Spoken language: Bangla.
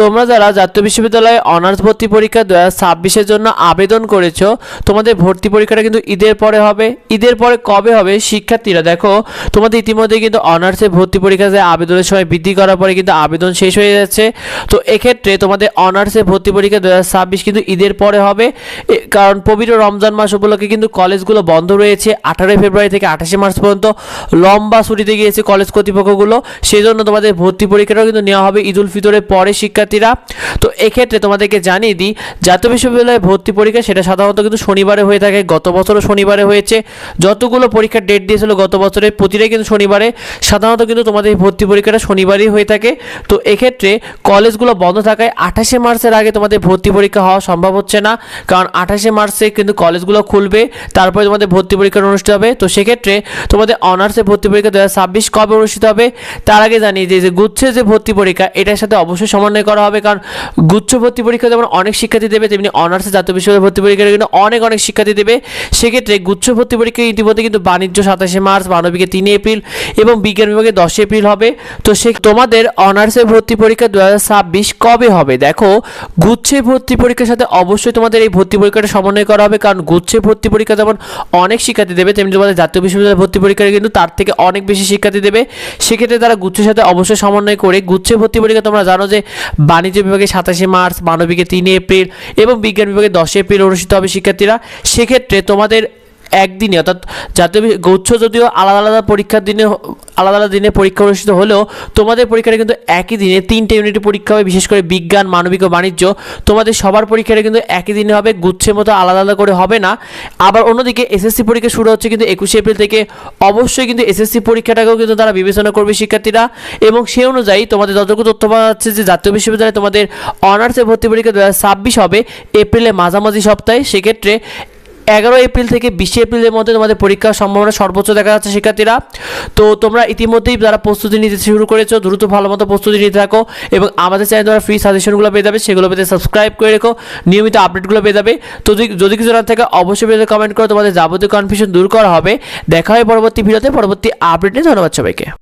তোমরা যারা জাতীয় বিশ্ববিদ্যালয়ে অনার্স ভর্তি পরীক্ষা 2026-এর জন্য আবেদন করেছো, তোমাদের ভর্তি পরীক্ষাটা কিন্তু ঈদের পরে হবে। ঈদের পরে কবে হবে শিক্ষার্থীরা? দেখো, তোমাদের ইতিমধ্যে কিন্তু অনার্সে ভর্তি পরীক্ষা যে আবেদনের সময় বৃদ্ধি করার পরে কিন্তু আবেদন শেষ হয়ে যাচ্ছে। তো এক্ষেত্রে তোমাদের অনার্সে ভর্তি পরীক্ষা 2026 কিন্তু ঈদের পরে হবে, কারণ পবিত্র রমজান মাস উপলক্ষে কিন্তু কলেজগুলো বন্ধ রয়েছে। 18 ফেব্রুয়ারি থেকে 28 মার্চ পর্যন্ত লম্বা ছুটিতে গিয়েছে কলেজ কর্তৃপক্ষগুলো, সেই জন্য তোমাদের ভর্তি পরীক্ষাটাও কিন্তু নেওয়া হবে ঈদ উল ফিতরের পরে শিক্ষার্থীরা। তো এক্ষেত্রে তোমাদেরকে জানিয়ে দিই, জাতীয় বিশ্ববিদ্যালয়ে ভর্তি পরীক্ষা সেটা সাধারণত কিন্তু শনিবারে হয়ে থাকে। গত বছরও শনিবারে হয়েছে। যতগুলো পরীক্ষার ডেট দিয়েছিল গত বছরের প্রতিটাই কিন্তু শনিবারে। সাধারণত কিন্তু তোমাদের এই ভর্তি পরীক্ষাটা শনিবারই হয়ে থাকে। তো এক্ষেত্রে কলেজগুলো বন্ধ থাকায় 28 মার্চের আগে তোমাদের ভর্তি পরীক্ষা হওয়া সম্ভব হচ্ছে না, কারণ 28 মার্চে কিন্তু কলেজগুলো খুলবে, তারপরে তোমাদের ভর্তি পরীক্ষা অনুষ্ঠিত হবে। তো সেক্ষেত্রে তোমাদের অনার্সে ভর্তি পরীক্ষা 2026 কবে অনুষ্ঠিত হবে তার আগে জানিয়ে দিই যে গুচ্ছের যে ভর্তি পরীক্ষা এটার সাথে অবশ্যই সমন্বয় করা হবে, কারণ গুচ্ছ ভর্তি পরীক্ষা যেমন অনেক শিক্ষার্থী দেবে, তেমনি অনার্সে জাতীয় বিশ্ববিদ্যালয় ভর্তি পরীক্ষা কিন্তু অনেক শিক্ষার্থী দেবে। সেক্ষেত্রে গুচ্ছ ভর্তি পরীক্ষা ইতিমধ্যে কিন্তু বাণিজ্য 27 মার্চ, মানবিকে 3 এপ্রিল এবং বিজ্ঞান বিভাগে 10 এপ্রিল হবে। তো সে তোমাদের অনার্সে ভর্তি পরীক্ষা 2026 কবে হবে? দেখো, গুচ্ছে ভর্তি পরীক্ষার সাথে অবশ্যই তোমাদের এই ভর্তি পরীক্ষাটা সমন্বয় করা হবে, কারণ গুচ্ছে ভর্তি পরীক্ষা যেমন অনেক শিক্ষার্থী দেবে, তেমনি তোমাদের জাতীয় বিশ্ববিদ্যালয় ভর্তি পরীক্ষা কিন্তু তার থেকে অনেক বেশি শিক্ষার্থী দেবে। সেক্ষেত্রে তারা গুচ্ছের সাথে অবশ্যই সমন্বয় করে গুচ্ছে ভর্তি পরীক্ষা তোমরা জানো যে বাণিজ্য বিভাগে 27 মার্চ, মানবিকে 3 এপ্রিল এবং বিজ্ঞান বিভাগে 10 এপ্রিল অনুষ্ঠিত হবে শিক্ষার্থীরা। সেক্ষেত্রে তোমাদের একদিনে, অর্থাৎ জাতীয় গুচ্ছ যদিও আলাদা আলাদা দিনে পরীক্ষা অনুষ্ঠিত হলেও তোমাদের পরীক্ষাটা কিন্তু একই দিনে 3টে ইউনিটের পরীক্ষা হবে, বিশেষ করে বিজ্ঞান, মানবিক ও বাণিজ্য। তোমাদের সবার পরীক্ষাটা কিন্তু একই দিনে হবে, গুচ্ছের মতো আলাদা করে হবে না। আবার অন্যদিকে এসএসসি পরীক্ষা শুরু হচ্ছে কিন্তু 21 এপ্রিল থেকে। অবশ্যই কিন্তু এসএসসি পরীক্ষাটাকেও কিন্তু তারা বিবেচনা করবে শিক্ষার্থীরা, এবং সেই অনুযায়ী তোমাদের যতটুকু তথ্য পাওয়া যাচ্ছে যে জাতীয় বিশ্ববিদ্যালয়ে তোমাদের অনার্সে ভর্তি পরীক্ষা 2026 হবে এপ্রিলের মাঝামাঝি সপ্তাহে। সেক্ষেত্রে 11 এপ্রিল থেকে 20 এপ্রিলের মধ্যে তোমাদের পরীক্ষার সম্ভাবনা সর্বোচ্চ দেখা যাচ্ছে শিক্ষার্থীরা। তো তোমরা ইতিমধ্যেই যারা প্রস্তুতি নিতে শুরু করেছো দ্রুত ভালো মতো প্রস্তুতি নিতে থাকো, এবং আমাদের চ্যানেলে তোমরা ফ্রি সাজেশনগুলো পেয়ে যাবে, সেগুলো পেতে সাবস্ক্রাইব করে রেখো, নিয়মিত আপডেটগুলো পেয়ে যাবে। তো যদি কিছু জানার থাকে অবশ্যই ভিডিওতে কমেন্ট করো, তোমাদের যাবতীয় কনফিউশন দূর করা হবে। দেখা হয় পরবর্তী ভিডিওতে পরবর্তী আপডেটে। ধন্যবাদ সবাইকে।